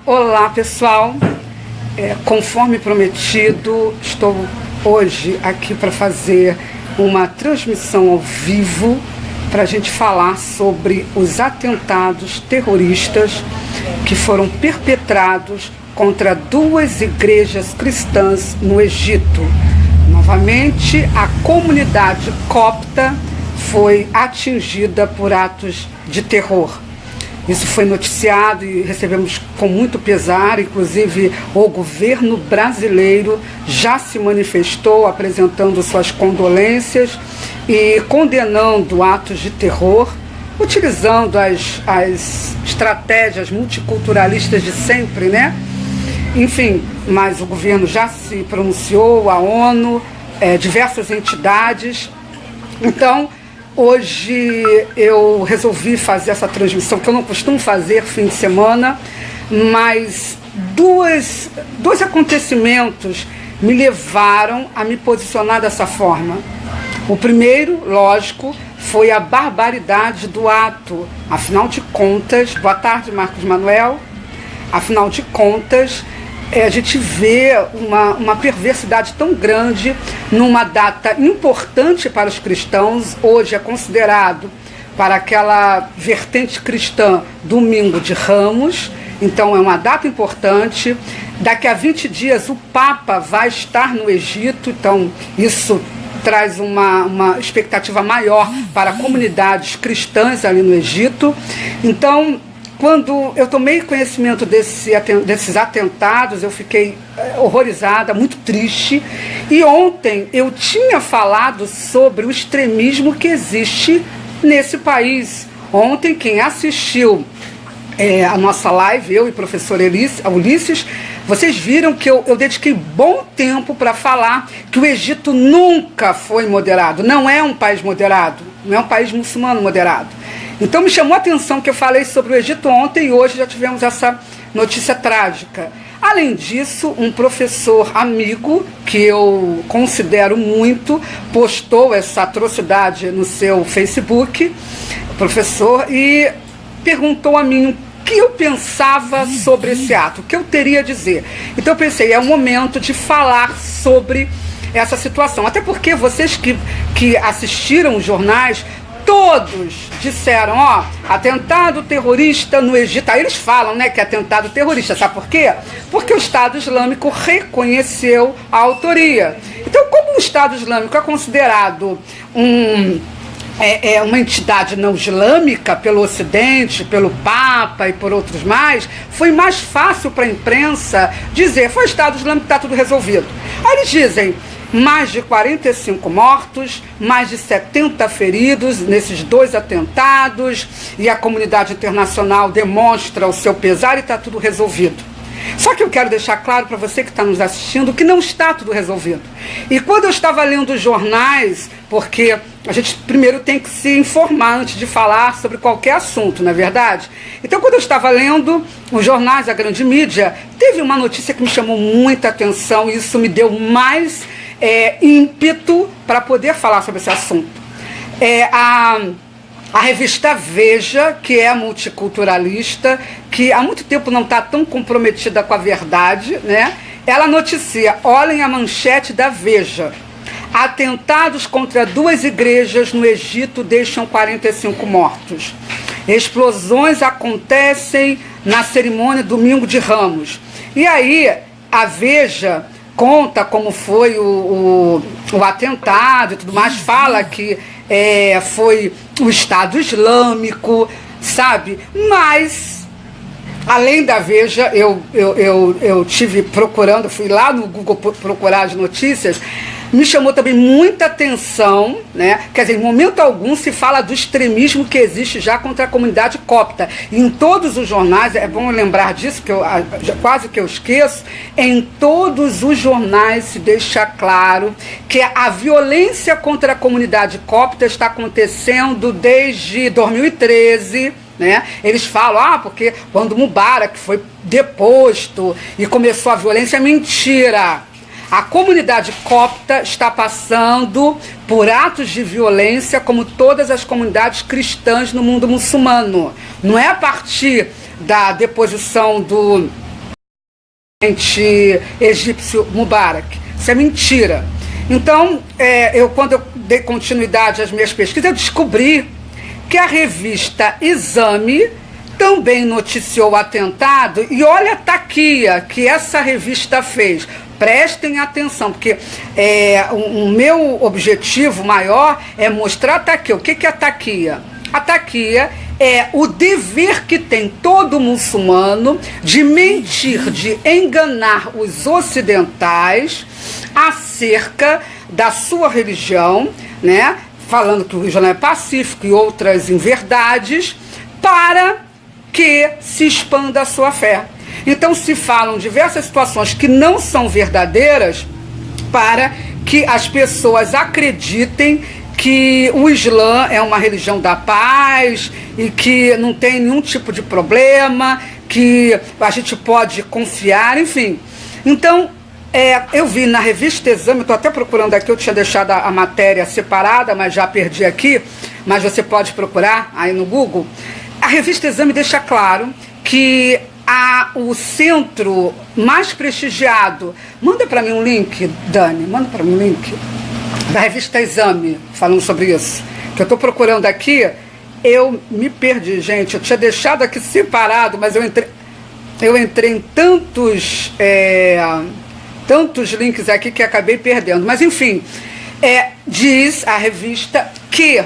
Olá, pessoal. Conforme prometido, estou hoje aqui para fazer uma transmissão ao vivo para a gente falar sobre os atentados terroristas que foram perpetrados contra duas igrejas cristãs no Egito. Novamente, a comunidade copta foi atingida por atos de terror. Isso foi noticiado e recebemos com muito pesar, inclusive o governo brasileiro já se manifestou apresentando suas condolências e condenando atos de terror, utilizando as estratégias multiculturalistas de sempre, né? Enfim, mas o governo já se pronunciou, a ONU, diversas entidades. Então, hoje eu resolvi fazer essa transmissão, que eu não costumo fazer fim de semana, mas dois acontecimentos me levaram a me posicionar dessa forma. O primeiro, lógico, foi a barbaridade do ato. Afinal de contas, boa tarde, Marcos Manuel. Afinal de contas, a gente vê uma perversidade tão grande numa data importante para os cristãos. Hoje é considerado, para aquela vertente cristã, Domingo de Ramos, então é uma data importante. Daqui a 20 dias o Papa vai estar no Egito, então isso traz uma expectativa maior para comunidades cristãs ali no Egito. Então, quando eu tomei conhecimento desses atentados, eu fiquei horrorizada, muito triste. E ontem eu tinha falado sobre o extremismo que existe nesse país. Ontem, quem assistiu a nossa live, eu e o professor Ulisses, vocês viram que eu dediquei bom tempo para falar que o Egito nunca foi moderado. Não é um país moderado, não é um país muçulmano moderado. Então me chamou a atenção que eu falei sobre o Egito ontem e hoje já tivemos essa notícia trágica. Além disso, um professor amigo, que eu considero muito, postou essa atrocidade no seu Facebook, professor, e perguntou a mim o que eu pensava sobre esse ato, o que eu teria a dizer. Então eu pensei, é o momento de falar sobre essa situação. Até porque vocês que assistiram os jornais, todos disseram, atentado terrorista no Egito. Aí eles falam, né, que é atentado terrorista. Sabe por quê? Porque o Estado Islâmico reconheceu a autoria. Então, como o Estado Islâmico é considerado uma entidade não islâmica pelo Ocidente, pelo Papa e por outros mais, foi mais fácil para a imprensa dizer, foi o Estado Islâmico, está tudo resolvido. Aí eles dizem, mais de 45 mortos, mais de 70 feridos nesses dois atentados, e a comunidade internacional demonstra o seu pesar e está tudo resolvido. Só que eu quero deixar claro para você que está nos assistindo que não está tudo resolvido. E quando eu estava lendo os jornais, porque a gente primeiro tem que se informar antes de falar sobre qualquer assunto, não é verdade? Então, quando eu estava lendo os jornais, a grande mídia, teve uma notícia que me chamou muita atenção e isso me deu mais ímpeto para poder falar sobre esse assunto. A revista Veja, que é multiculturalista, que há muito tempo não está tão comprometida com a verdade, né? Ela noticia, olhem a manchete da Veja, atentados contra duas igrejas no Egito deixam 45 mortos. Explosões acontecem na cerimônia Domingo de Ramos. E aí, a Veja conta como foi o atentado e tudo mais, fala que foi o Estado Islâmico, sabe? Mas, além da Veja, eu tive procurando, fui lá no Google procurar as notícias, me chamou também muita atenção, né? Quer dizer, em momento algum se fala do extremismo que existe já contra a comunidade copta. E em todos os jornais, é bom lembrar disso, que quase que eu esqueço, em todos os jornais se deixa claro que a violência contra a comunidade copta está acontecendo desde 2013, né? Eles falam, porque quando Mubarak foi deposto e começou a violência, mentira. A comunidade copta está passando por atos de violência como todas as comunidades cristãs no mundo muçulmano. Não é a partir da deposição do egípcio Mubarak. Isso é mentira. Então, quando eu dei continuidade às minhas pesquisas, eu descobri que a revista Exame também noticiou o atentado, e olha a taquia que essa revista fez. Prestem atenção, porque o meu objetivo maior é mostrar a taquia. O que é a taquia? A taquia é o dever que tem todo muçulmano de mentir, de enganar os ocidentais acerca da sua religião, né? Falando que o Islã é pacífico e outras inverdades, para que se expanda a sua fé. Então se falam diversas situações que não são verdadeiras para que as pessoas acreditem que o Islã é uma religião da paz e que não tem nenhum tipo de problema, que a gente pode confiar, enfim. Então, eu vi na revista Exame, estou até procurando aqui, eu tinha deixado a matéria separada, mas já perdi aqui, mas você pode procurar aí no Google. A revista Exame deixa claro que o centro mais prestigiado, manda para mim um link, Dani, manda para mim um link da revista Exame, falando sobre isso, que eu estou procurando aqui. Eu me perdi, gente, eu tinha deixado aqui separado, mas eu entrei em tantos links aqui que acabei perdendo. Mas, enfim, diz a revista que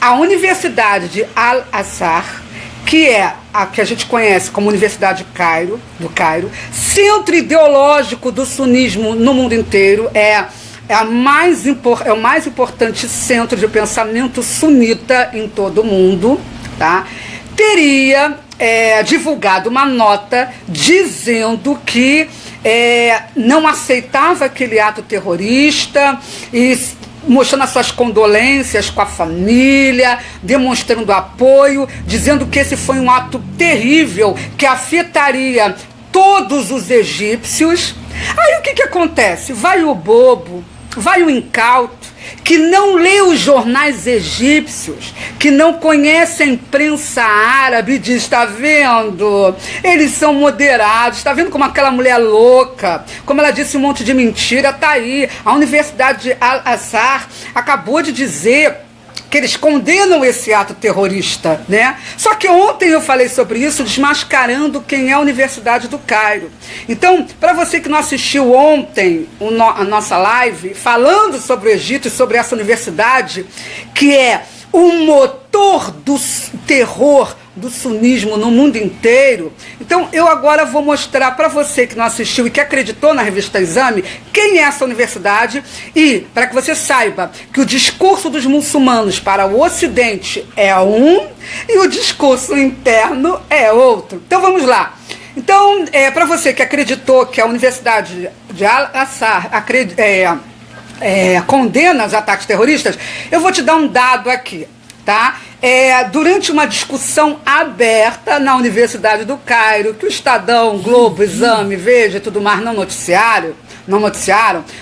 a Universidade de Al-Azhar, que é a que a gente conhece como Universidade do Cairo, centro ideológico do sunismo no mundo inteiro, é o mais importante centro de pensamento sunita em todo o mundo, tá? Teria divulgado uma nota dizendo que não aceitava aquele ato terrorista e mostrando as suas condolências com a família, demonstrando apoio, dizendo que esse foi um ato terrível que afetaria todos os egípcios. Aí o que acontece? Vai o bobo, vai o incauto, que não lê os jornais egípcios, que não conhece a imprensa árabe, e diz: está vendo? Eles são moderados, está vendo como aquela mulher louca, como ela disse um monte de mentira, tá aí. A Universidade de Al-Azhar acabou de dizer que eles condenam esse ato terrorista, né? Só que ontem eu falei sobre isso, desmascarando quem é a Universidade do Cairo. Então, para você que não assistiu ontem a nossa live, falando sobre o Egito e sobre essa universidade, que é o motor do terror do sunismo no mundo inteiro, então eu agora vou mostrar para você que não assistiu e que acreditou na revista Exame quem é essa universidade, e para que você saiba que o discurso dos muçulmanos para o Ocidente é um e o discurso interno é outro. Então vamos lá. Então, para você que acreditou que a Universidade de Al-Azhar condena os ataques terroristas, eu vou te dar um dado aqui, tá? Durante uma discussão aberta na Universidade do Cairo, que o Estadão, Globo, Exame, Veja e tudo mais não noticiaram,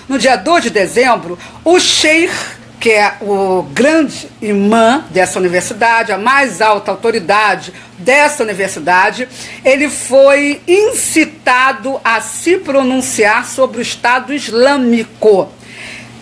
no dia 2 de dezembro, o Sheikh, que é o grande imã dessa universidade, a mais alta autoridade dessa universidade, ele foi incitado a se pronunciar sobre o Estado Islâmico.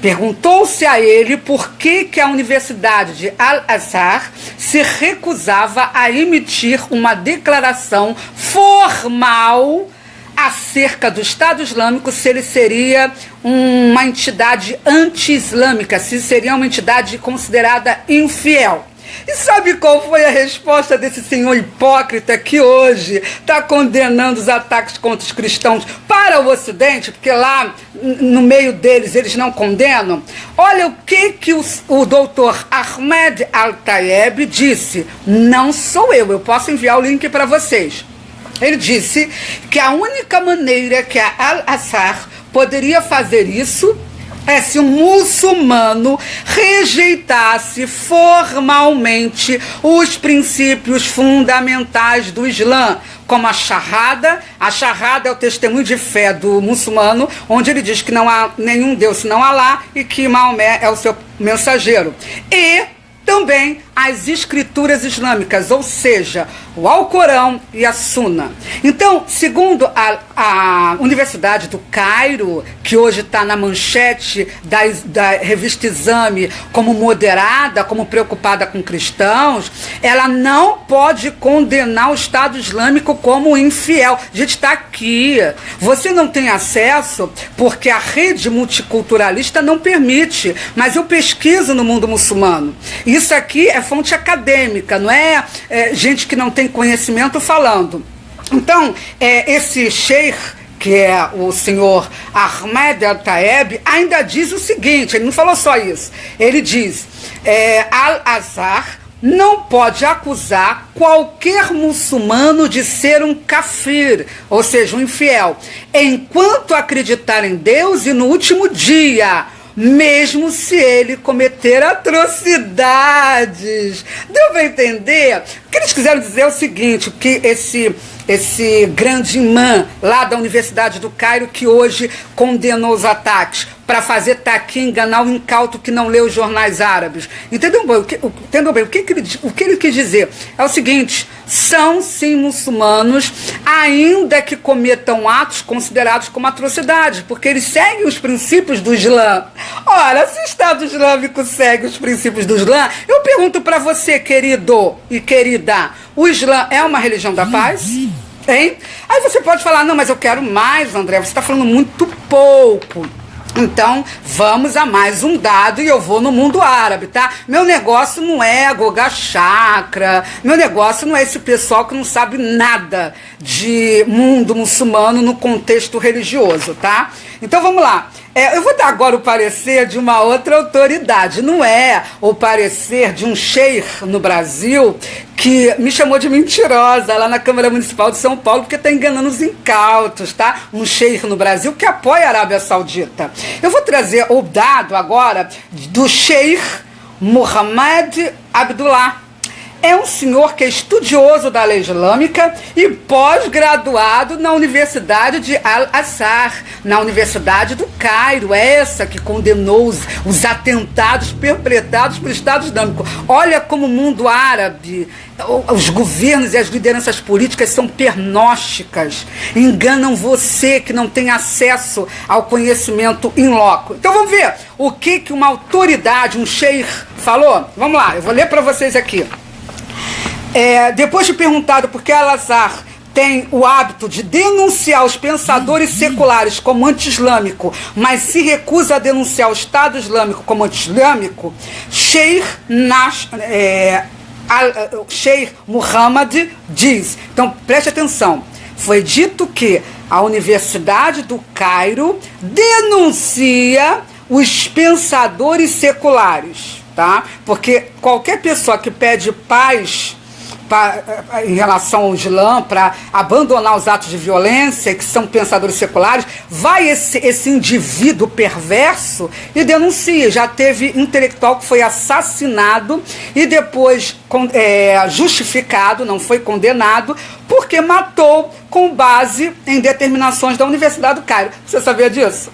Perguntou-se a ele por que a Universidade de Al-Azhar se recusava a emitir uma declaração formal acerca do Estado Islâmico, se ele seria uma entidade anti-islâmica, se seria uma entidade considerada infiel. E sabe qual foi a resposta desse senhor hipócrita que hoje está condenando os ataques contra os cristãos para o Ocidente, porque lá no meio deles eles não condenam? Olha o que o doutor Ahmed Al-Tayeb disse. Não sou eu posso enviar o link para vocês. Ele disse que a única maneira que a Al-Azhar poderia fazer isso é se um muçulmano rejeitasse formalmente os princípios fundamentais do Islã, como a Shahada. A Shahada é o testemunho de fé do muçulmano, onde ele diz que não há nenhum Deus senão Alá e que Maomé é o seu mensageiro. E também as escrituras islâmicas, ou seja, o Alcorão e a Sunna. Então, segundo a Universidade do Cairo, que hoje está na manchete da revista Exame como moderada, como preocupada com cristãos, ela não pode condenar o Estado Islâmico como infiel. A gente está aqui. Você não tem acesso porque a rede multiculturalista não permite, mas eu pesquiso no mundo muçulmano. Isso aqui é fonte acadêmica, não é gente que não tem conhecimento falando. Então, esse sheikh, que é o senhor Ahmed Al-Taeb, ainda diz o seguinte, ele não falou só isso, ele diz, Al-Azhar não pode acusar qualquer muçulmano de ser um kafir, ou seja, um infiel, enquanto acreditar em Deus e no último dia, mesmo se ele cometer atrocidades. Deu para entender? O que eles quiseram dizer é o seguinte, que esse grande imã lá da Universidade do Cairo, que hoje condenou os ataques para fazer taqui, enganar o incauto que não lê os jornais árabes. Entendeu bem? O que ele quis dizer? É o seguinte, são sim muçulmanos, ainda que cometam atos considerados como atrocidades, porque eles seguem os princípios do Islã. Ora, se o Estado Islâmico segue os princípios do Islã, eu pergunto para você, querido e querida, o Islã é uma religião da paz? Hein? Aí você pode falar, não, mas eu quero mais, André, você está falando muito pouco. Então, vamos a mais um dado e eu vou no mundo árabe, tá? Meu negócio não é Goga Chakra, meu negócio não é esse pessoal que não sabe nada de mundo muçulmano no contexto religioso, tá? Então, vamos lá. Eu vou dar agora o parecer de uma outra autoridade, não é o parecer de um sheikh no Brasil que me chamou de mentirosa lá na Câmara Municipal de São Paulo porque está enganando os incautos, tá? Um sheikh no Brasil que apoia a Arábia Saudita. Eu vou trazer o dado agora do sheikh Mohammed Abdullah. É um senhor que é estudioso da lei islâmica e pós-graduado na Universidade de Al-Azhar, na Universidade do Cairo, essa que condenou os atentados perpetrados pelo Estado Islâmico. Olha como o mundo árabe, os governos e as lideranças políticas são pernósticas, enganam você que não tem acesso ao conhecimento in loco. Então vamos ver o que uma autoridade, um sheikh, falou? Vamos lá, eu vou ler para vocês aqui. Depois de perguntado por que Al-Azhar tem o hábito de denunciar os pensadores seculares como anti-islâmico, mas se recusa a denunciar o Estado Islâmico como anti-islâmico, Sheikh Muhammad diz, então preste atenção, foi dito que a Universidade do Cairo denuncia os pensadores seculares, tá? Porque qualquer pessoa que pede paz em relação ao Islã, para abandonar os atos de violência, que são pensadores seculares, vai esse indivíduo perverso e denuncia. Já teve intelectual que foi assassinado e depois justificado, não foi condenado, porque matou com base em determinações da Universidade do Cairo. Você sabia disso?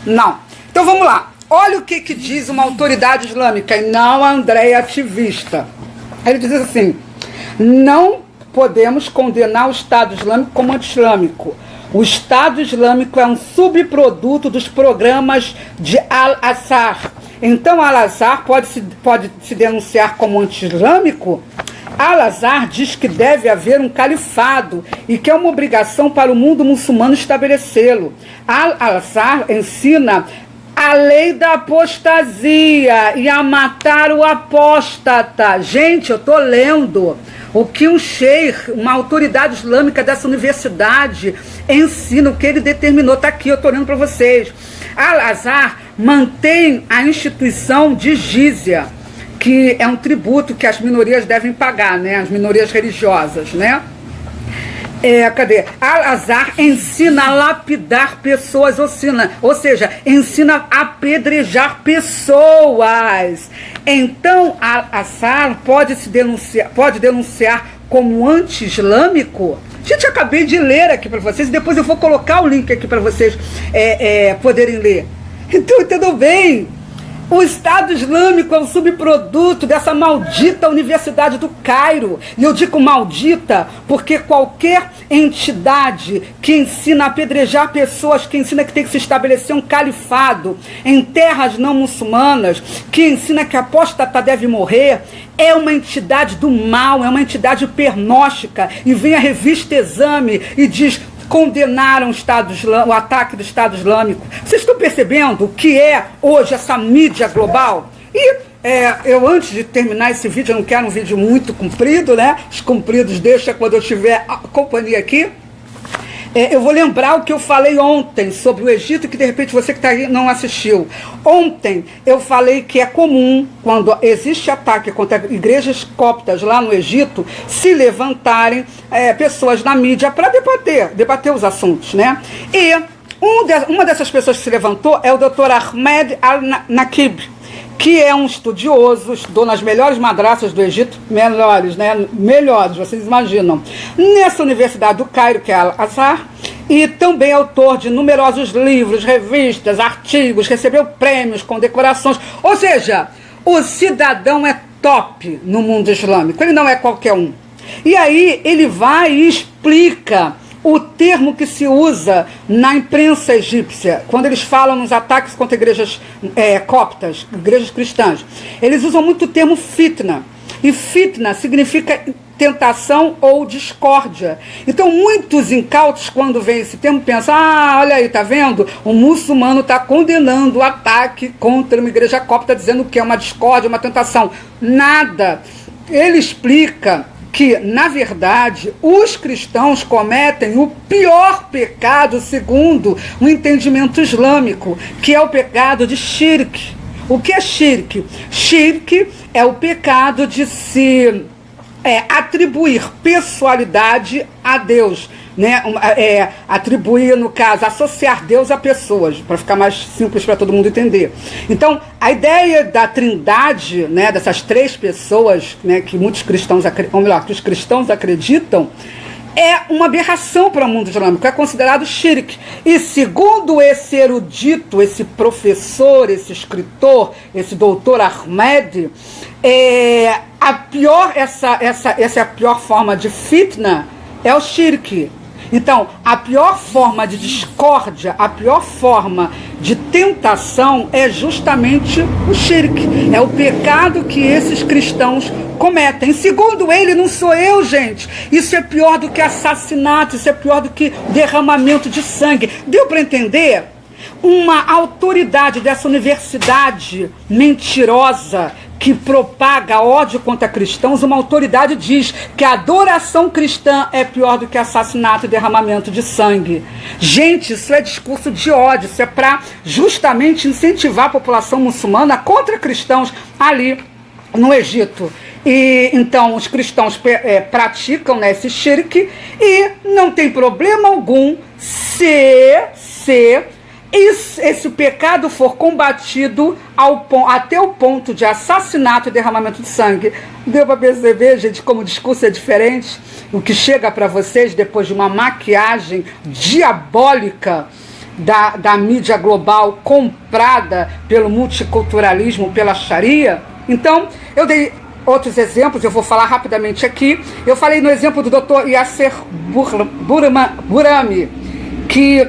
Não. Então vamos lá. Olha o que diz uma autoridade islâmica, e não a Andréia ativista. Ele diz assim: não podemos condenar o Estado Islâmico como anti-islâmico. O Estado Islâmico é um subproduto dos programas de Al-Azhar. Então, Al-Azhar pode se denunciar como anti-islâmico? Al-Azhar diz que deve haver um califado e que é uma obrigação para o mundo muçulmano estabelecê-lo. Al-Azhar ensina a lei da apostasia e a matar o apóstata. Gente, eu estou lendo o que um sheikh, uma autoridade islâmica dessa universidade, ensina, o que ele determinou. Está aqui, eu estou lendo para vocês. Al-Azhar mantém a instituição de jizya, que é um tributo que as minorias devem pagar, né? As minorias religiosas, né? Al-Azhar ensina a lapidar pessoas, ou seja, ensina a apedrejar pessoas. Então, Al-Azhar pode denunciar como anti-islâmico? Gente, eu acabei de ler aqui para vocês, e depois eu vou colocar o link aqui para vocês poderem ler. Então, entendeu bem? O Estado Islâmico é um subproduto dessa maldita Universidade do Cairo. E eu digo maldita porque qualquer entidade que ensina a apedrejar pessoas, que ensina que tem que se estabelecer um califado em terras não muçulmanas, que ensina que a apóstata deve morrer, é uma entidade do mal, é uma entidade pernóstica. E vem a revista Exame e diz: condenaram o ataque do Estado Islâmico. Vocês estão percebendo o que é hoje essa mídia global? E eu, antes de terminar esse vídeo, eu não quero um vídeo muito comprido, né? Os compridos deixa quando eu tiver a companhia aqui. Eu vou lembrar o que eu falei ontem sobre o Egito, que de repente você que está aí não assistiu. Ontem eu falei que é comum, quando existe ataque contra igrejas coptas lá no Egito, se levantarem pessoas na mídia para debater os assuntos, né? E uma dessas pessoas que se levantou é o Dr. Ahmed Al-Nakib, que é um estudioso, estudou nas melhores madraças do Egito, melhores, né? Melhores, vocês imaginam. Nessa Universidade do Cairo, que é Al-Azhar, e também autor de numerosos livros, revistas, artigos, recebeu prêmios, condecorações. Ou seja, o cidadão é top no mundo islâmico, ele não é qualquer um. E aí ele vai e explica o termo que se usa na imprensa egípcia, quando eles falam nos ataques contra igrejas coptas, igrejas cristãs. Eles usam muito o termo fitna. E fitna significa tentação ou discórdia. Então, muitos incautos, quando vem esse termo, pensam: olha aí, tá vendo? O muçulmano está condenando o ataque contra uma igreja copta, dizendo que é uma discórdia, uma tentação. Nada. Ele explica que, na verdade, os cristãos cometem o pior pecado segundo o entendimento islâmico, que é o pecado de shirk. O que é shirk? Shirk é o pecado de se atribuir pessoalidade a Deus, né? Atribuir, no caso, associar Deus a pessoas, para ficar mais simples para todo mundo entender. Então, a ideia da trindade, né, dessas três pessoas, né, que muitos cristãos, ou melhor, que os cristãos acreditam, é uma aberração para o mundo islâmico, é considerado shirk. E segundo esse erudito, esse professor, esse escritor, esse doutor Ahmed, essa é a pior forma de fitna, é o shirk. Então, a pior forma de discórdia, a pior forma de tentação é justamente o shirk. É o pecado que esses cristãos cometem. Segundo ele, não sou eu, gente. Isso é pior do que assassinato, isso é pior do que derramamento de sangue. Deu para entender? Uma autoridade dessa universidade mentirosa que propaga ódio contra cristãos, uma autoridade diz que a adoração cristã é pior do que assassinato e derramamento de sangue. Gente, isso é discurso de ódio, isso é para justamente incentivar a população muçulmana contra cristãos ali no Egito. E então os cristãos praticam, né, esse shirk, e não tem problema algum se esse pecado for combatido até o ponto de assassinato e derramamento de sangue. Deu para perceber, gente, como o discurso é diferente? O que chega para vocês depois de uma maquiagem diabólica da mídia global comprada pelo multiculturalismo, pela Sharia. Então, eu dei outros exemplos, eu vou falar rapidamente aqui. Eu falei no exemplo do Dr. Yasser Burhami, que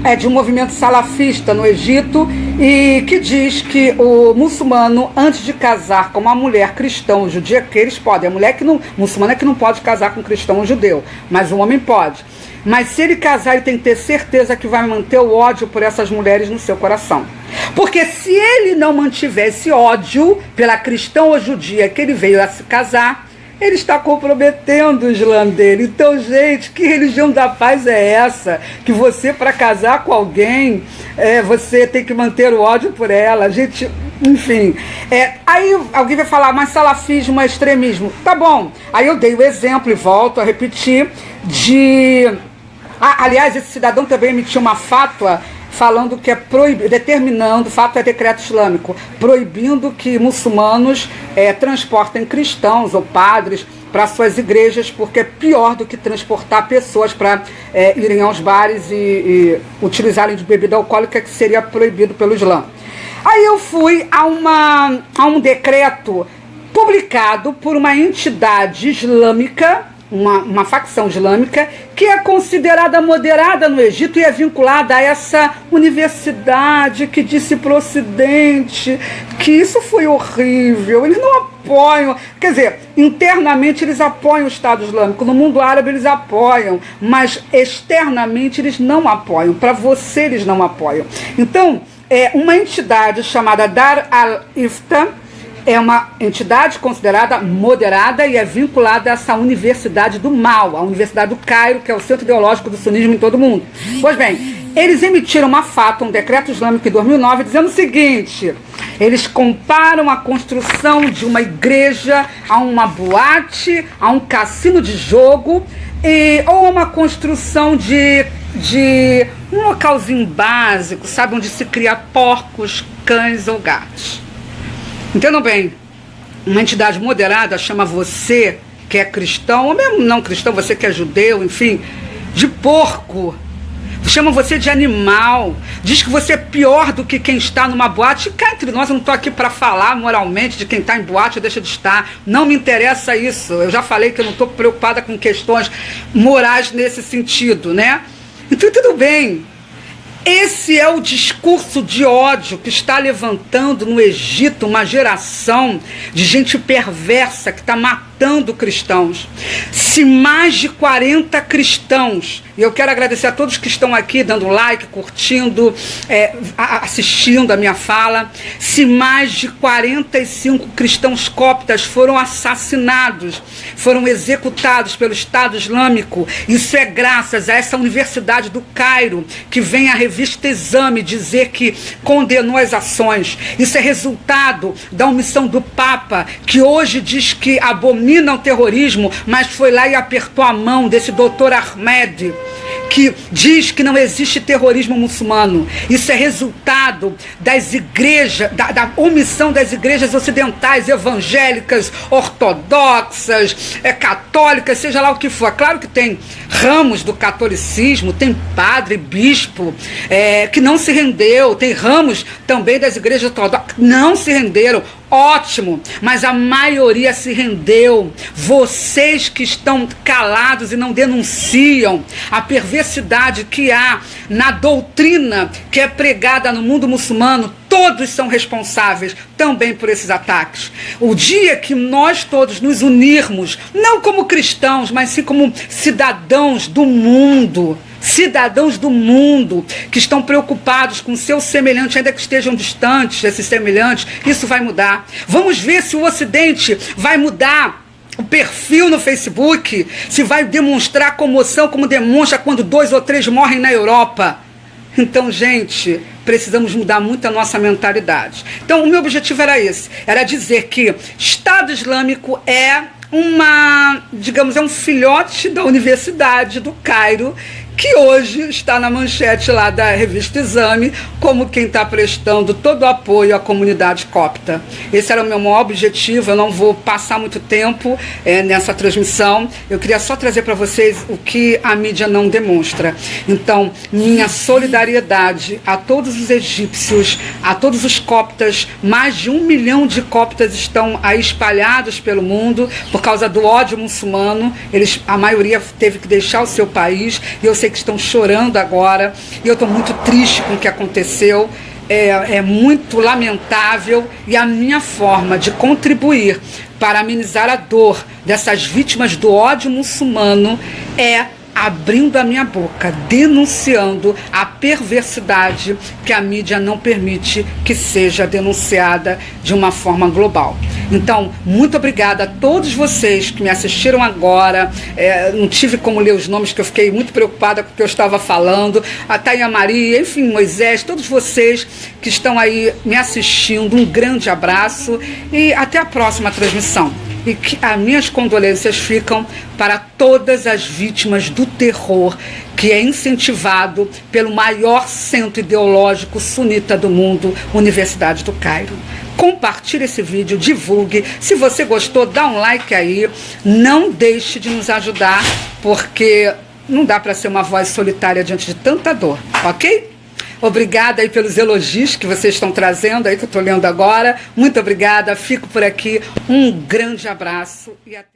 é de um movimento salafista no Egito e que diz que o muçulmano, antes de casar com uma mulher cristã ou judia, que eles podem, a mulher muçulmana é que não pode casar com cristão ou judeu, mas o homem pode. Mas se ele casar, ele tem que ter certeza que vai manter o ódio por essas mulheres no seu coração. Porque se ele não mantiver esse ódio pela cristã ou judia que ele veio a se casar, ele está comprometendo o Islã dele. Então, gente, que religião da paz é essa? Que você, para casar com alguém, você tem que manter o ódio por ela. Gente, enfim. Aí alguém vai falar, mas salafismo é extremismo. Tá bom. Aí eu dei o exemplo e volto a repetir aliás, esse cidadão também emitiu uma fátua falando que é determinando, fato é decreto islâmico, proibindo que muçulmanos transportem cristãos ou padres para suas igrejas, porque é pior do que transportar pessoas para irem aos bares e utilizarem de bebida alcoólica, que seria proibido pelo Islã. Aí eu fui a um decreto publicado por uma entidade islâmica, uma facção islâmica, que é considerada moderada no Egito e é vinculada a essa universidade que disse para o Ocidente que isso foi horrível. Eles não apoiam, quer dizer, internamente eles apoiam o Estado Islâmico, no mundo árabe eles apoiam, mas externamente eles não apoiam, para você eles não apoiam. Então, uma entidade chamada Dar al-Ifta é uma entidade considerada moderada e é vinculada a essa universidade do mal, a Universidade do Cairo, que é o centro ideológico do sunismo em todo o mundo. Pois bem, eles emitiram uma fatwa, um decreto islâmico em 2009, dizendo o seguinte: eles comparam a construção de uma igreja a uma boate, a um cassino de jogo, ou a uma construção de um localzinho básico, sabe, onde se cria porcos, cães ou gatos. Entendam bem, uma entidade moderada chama você, que é cristão, ou mesmo não cristão, você que é judeu, enfim, de porco. Chama você de animal, diz que você é pior do que quem está numa boate. E cá entre nós, eu não estou aqui para falar moralmente de quem está em boate ou deixa de estar. Não me interessa isso. Eu já falei que eu não estou preocupada com questões morais nesse sentido, né? Então, tudo bem. Esse é o discurso de ódio que está levantando no Egito uma geração de gente perversa que está matando cristãos. Se mais de 40 cristãos, e eu quero agradecer a todos que estão aqui dando like, curtindo, assistindo a minha fala, se mais de 45 cristãos coptas foram assassinados, foram executados pelo Estado Islâmico, isso é graças a essa Universidade do Cairo, que vem a revista Exame dizer que condenou as ações. Isso é resultado da omissão do Papa, que hoje diz que abomina o terrorismo, mas foi lá e apertou a mão desse doutor Ahmed, que diz que não existe terrorismo muçulmano. Isso é resultado das igrejas, da omissão das igrejas ocidentais, evangélicas, ortodoxas, católicas, seja lá o que for. Claro que tem ramos do catolicismo, tem padre, bispo, que não se rendeu, tem ramos também das igrejas ortodoxas, não se renderam. Ótimo, mas a maioria se rendeu. Vocês que estão calados e não denunciam a perversidade que há na doutrina que é pregada no mundo muçulmano, todos são responsáveis também por esses ataques. O dia que nós todos nos unirmos, não como cristãos, mas sim como cidadãos do mundo, que estão preocupados com o seu semelhante, ainda que estejam distantes, esses semelhantes, isso vai mudar. Vamos ver se o Ocidente vai mudar o perfil no Facebook, se vai demonstrar comoção como demonstra quando 2 ou 3 morrem na Europa. Então, gente, precisamos mudar muito a nossa mentalidade. Então, o meu objetivo era esse, era dizer que Estado Islâmico é é um filhote da Universidade do Cairo, que hoje está na manchete lá da revista Exame, como quem está prestando todo o apoio à comunidade copta. Esse era o meu maior objetivo. Eu não vou passar muito tempo nessa transmissão. Eu queria só trazer para vocês o que a mídia não demonstra. Então, minha solidariedade a todos os egípcios, a todos os coptas. Mais de 1 milhão de coptas estão aí espalhados pelo mundo por causa do ódio muçulmano. A maioria teve que deixar o seu país, e eu sei que estão chorando agora, e eu estou muito triste com o que aconteceu, é muito lamentável, e a minha forma de contribuir para amenizar a dor dessas vítimas do ódio muçulmano é abrindo a minha boca, denunciando a perversidade que a mídia não permite que seja denunciada de uma forma global. Então, muito obrigada a todos vocês que me assistiram agora. Não tive como ler os nomes, que eu fiquei muito preocupada com o que eu estava falando. A Tainha Maria, enfim, Moisés, todos vocês que estão aí me assistindo, um grande abraço e até a próxima transmissão. E que as minhas condolências ficam para todas as vítimas do terror que é incentivado pelo maior centro ideológico sunita do mundo, Universidade do Cairo. Compartilhe esse vídeo, divulgue. Se você gostou, dá um like aí. Não deixe de nos ajudar, porque não dá para ser uma voz solitária diante de tanta dor, ok? Obrigada aí pelos elogios que vocês estão trazendo aí, que eu estou lendo agora. Muito obrigada, fico por aqui. Um grande abraço e até.